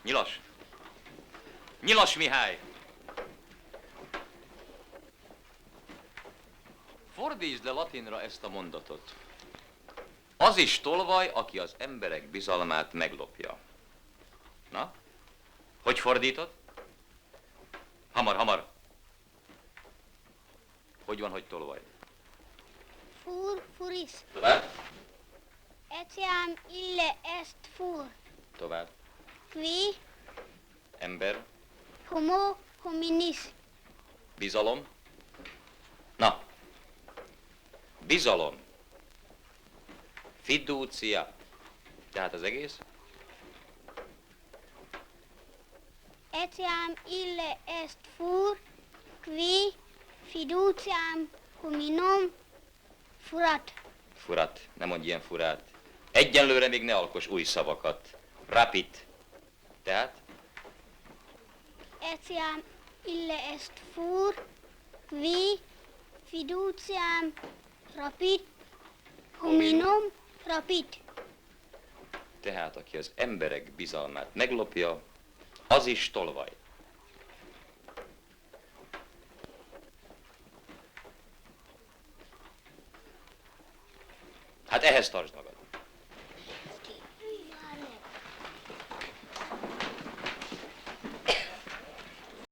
Nyilas! Nyilas Mihály! Fordítsd le latinra ezt a mondatot. Az is tolvaj, aki az emberek bizalmát meglopja. Na? Hogy fordítod? Hamar, hamar! Hogy van, hogy tolvaj? Fur, furis. Tovább? Etiam ille est fur. Tovább. Qui Ember. homo hominis. Bizalom. Na. Bizalom. Fiducia. Tehát az egész? Etiam ille est fur. Qui fiduciam hominum furat. Furat. Nem mondj ilyen furát. Egyenlőre még ne alkos új szavakat. Rapid. Tehát? Etiam ille est fur. Qui fiduciam rapid hominum rapid. Tehát, aki az emberek bizalmát meglopja, az is tolvaj. Hát ehhez tartsd magad.